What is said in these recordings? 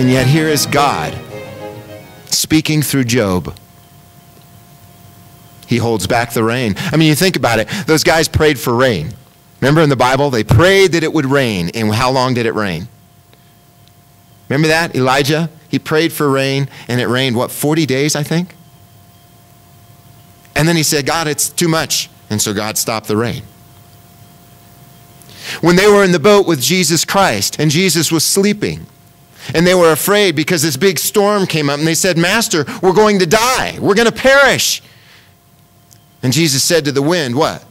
And yet here is God speaking through Job. He holds back the rain. I mean, you think about it. Those guys prayed for rain. Remember in the Bible, they prayed that it would rain. And how long did it rain? Remember that? Elijah, he prayed for rain, and it rained, what, 40 days, I think? And then he said, God, it's too much. And so God stopped the rain. When they were in the boat with Jesus Christ, and Jesus was sleeping, and they were afraid because this big storm came up, and they said, Master, we're going to die. We're going to perish. And Jesus said to the wind, what?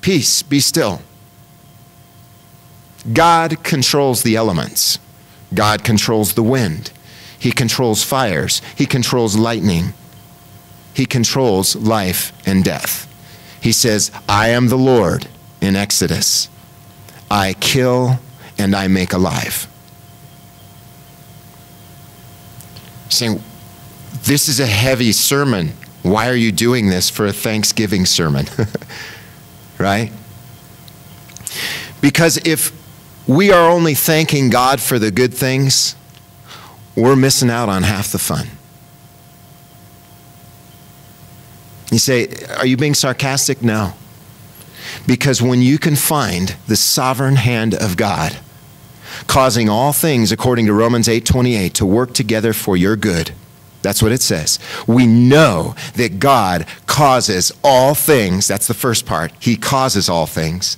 Peace, be still. God controls the elements. God controls the wind. He controls fires. He controls lightning. He controls life and death. He says, I am the Lord in Exodus. I kill and I make alive. Saying, this is a heavy sermon. Why are you doing this for a Thanksgiving sermon? Right? Because if we are only thanking God for the good things, we're missing out on half the fun. You say, are you being sarcastic? No. Because when you can find the sovereign hand of God causing all things, according to Romans 8:28, to work together for your good, that's what it says. We know that God causes all things. That's the first part. He causes all things.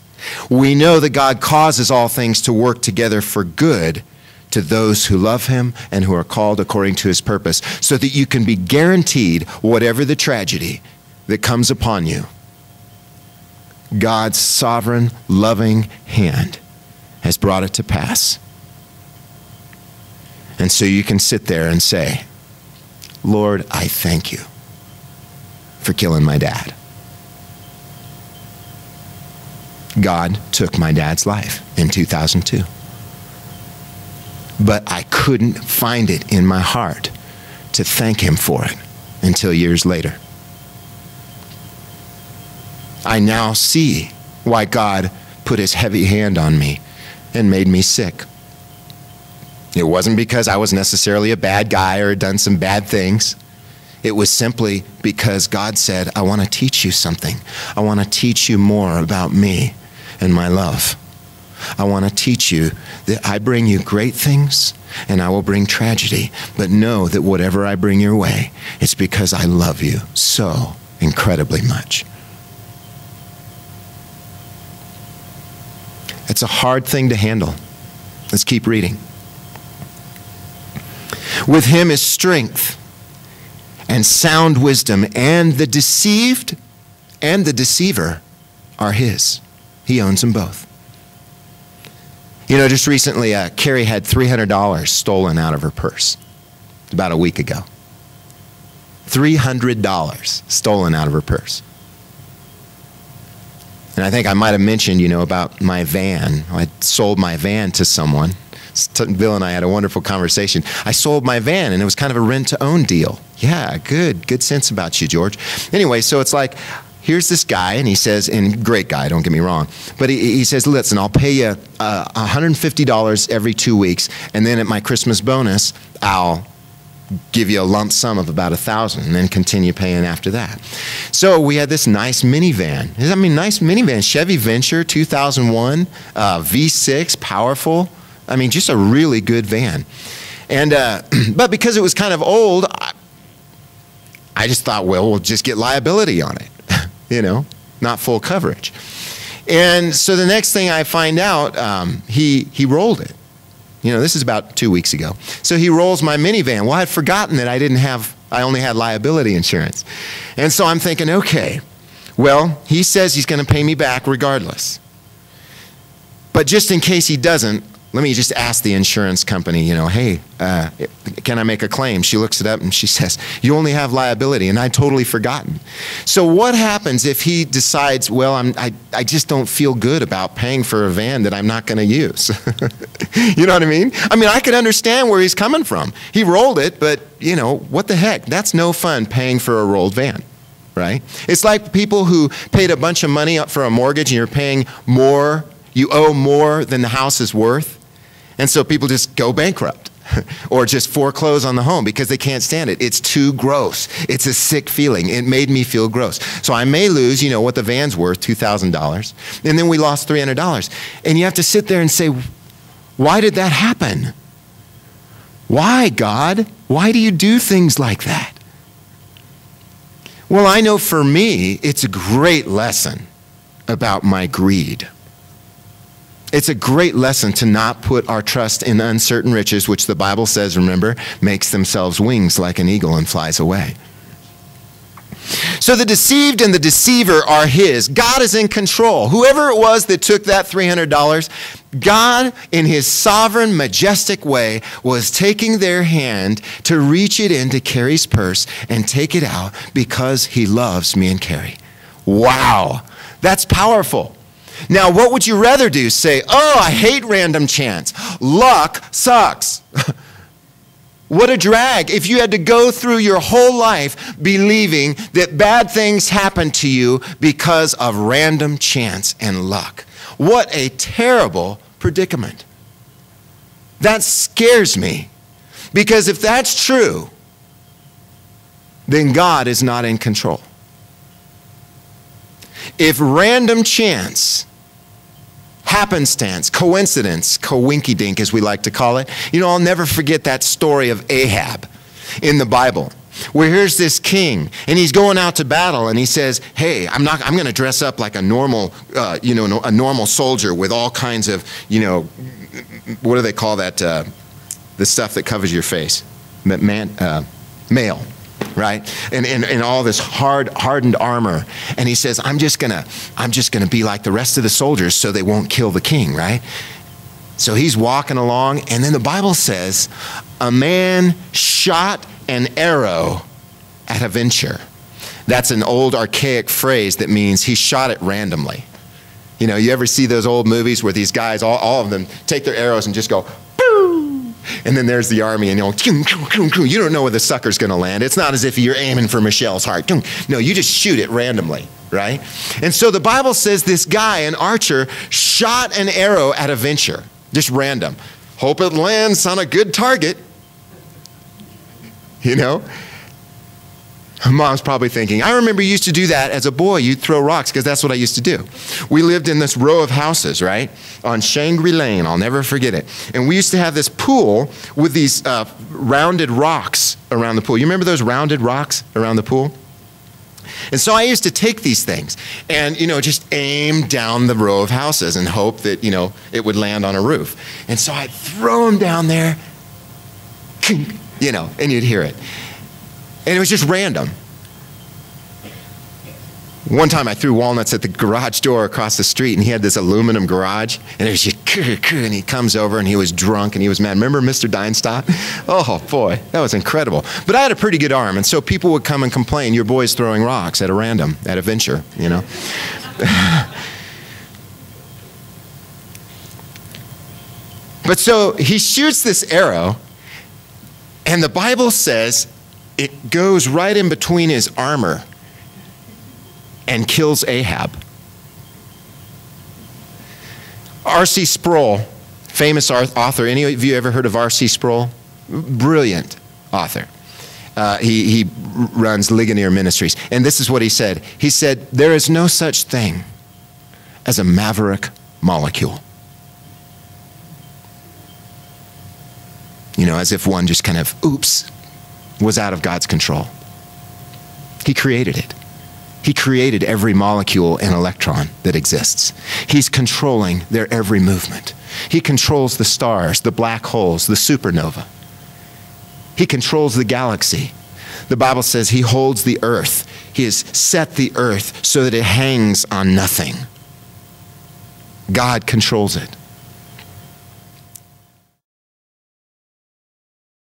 We know that God causes all things to work together for good to those who love him and who are called according to his purpose, so that you can be guaranteed whatever the tragedy that comes upon you, God's sovereign, loving hand has brought it to pass. And so you can sit there and say, Lord, I thank you for killing my dad. God took my dad's life in 2002. But I couldn't find it in my heart to thank him for it until years later. I now see why God put his heavy hand on me and made me sick. It wasn't because I was necessarily a bad guy or had done some bad things. It was simply because God said, I want to teach you something. I want to teach you more about me and my love. I want to teach you that I bring you great things and I will bring tragedy. But know that whatever I bring your way, it's because I love you so incredibly much. It's a hard thing to handle. Let's keep reading. With him is strength and sound wisdom, and the deceived and the deceiver are his. He owns them both. You know, just recently, Carrie had $300 stolen out of her purse about a week ago. $300 stolen out of her purse. And I think I might have mentioned, you know, about my van. I sold my van to someone. Bill and I had a wonderful conversation. I sold my van, and it was kind of a rent-to-own deal. Yeah, good sense about you, George. Anyway, so it's like, here's this guy, and he says, and great guy, don't get me wrong, but he says, listen, I'll pay you $150 every 2 weeks, and then at my Christmas bonus, I'll give you a lump sum of about $1,000 and then continue paying after that. So we had this nice minivan. I mean, nice minivan, Chevy Venture 2001, V6, powerful. I mean, just a really good van. And but because it was kind of old, I just thought, well, we'll just get liability on it, you know, not full coverage. And so the next thing I find out, he rolled it. You know, this is about 2 weeks ago. So he rolls my minivan. Well, I had forgotten that I only had liability insurance. And so I'm thinking, okay, well, he says he's going to pay me back regardless. But just in case he doesn't, let me just ask the insurance company, you know, hey, can I make a claim? She looks it up and she says, you only have liability, and I'd totally forgotten. So what happens if he decides, well, I just don't feel good about paying for a van that I'm not going to use? You know what I mean? I mean, I could understand where he's coming from. He rolled it, but, you know, what the heck? That's no fun paying for a rolled van, right? It's like people who paid a bunch of money up for a mortgage and you're paying more, you owe more than the house is worth. And so people just go bankrupt. or just foreclose on the home because they can't stand it. It's too gross. It's a sick feeling. It made me feel gross. So I may lose, what the van's worth, $2,000, and then we lost $300. And you have to sit there and say, why did that happen? Why, God? Why do you do things like that? Well, I know for me, it's a great lesson about my greed. It's a great lesson to not put our trust in uncertain riches, which the Bible says, remember, makes themselves wings like an eagle and flies away. So the deceived and the deceiver are his. God is in control. Whoever it was that took that $300, God, in his sovereign, majestic way, was taking their hand to reach it into Carrie's purse and take it out because he loves me and Carrie. Wow, that's powerful. Now, what would you rather do? Say, oh, I hate random chance. Luck sucks. What a drag if you had to go through your whole life believing that bad things happen to you because of random chance and luck. What a terrible predicament. That scares me, because if that's true, then God is not in control. If random chance, happenstance, coincidence, coinky-dink as we like to call it. I'll never forget that story of Ahab in the Bible, where here's this king and he's going out to battle and he says, hey, I'm going to dress up like a normal, a normal soldier with all kinds of, what do they call that? The stuff that covers your face, mail. Right? And all this hardened armor. And he says, I'm just gonna be like the rest of the soldiers so they won't kill the king, right? So he's walking along, and then the Bible says, a man shot an arrow at a venture. That's an old archaic phrase that means he shot it randomly. You ever see those old movies where these guys, all of them, take their arrows and just go, boo! And then there's the army, and you don't know where the sucker's going to land. It's not as if you're aiming for Michelle's heart. No, you just shoot it randomly, right? And so the Bible says this guy, an archer, shot an arrow at a venture, just random. Hope it lands on a good target. Mom's probably thinking, I remember you used to do that as a boy. You'd throw rocks because that's what I used to do. We lived in this row of houses, right, on Shangri Lane. I'll never forget it. And we used to have this pool with these rounded rocks around the pool. You remember those rounded rocks around the pool? And so I used to take these things and, just aim down the row of houses and hope that, it would land on a roof. And so I'd throw them down there, and you'd hear it. And it was just random. One time I threw walnuts at the garage door across the street, and he had this aluminum garage, and it was just, and he comes over, and he was drunk, and he was mad. Remember Mr. Dienstop? Oh, boy, that was incredible. But I had a pretty good arm, and so people would come and complain, your boy's throwing rocks at a venture, But so he shoots this arrow, and the Bible says it goes right in between his armor and kills Ahab. R.C. Sproul, famous author. Any of you ever heard of R.C. Sproul? Brilliant author. He runs Ligonier Ministries. And this is what he said. He said, there is no such thing as a maverick molecule. As if one just kind of, oops, was out of God's control. He created it. He created every molecule and electron that exists. He's controlling their every movement. He controls the stars, the black holes, the supernova. He controls the galaxy. The Bible says he holds the earth. He has set the earth so that it hangs on nothing. God controls it.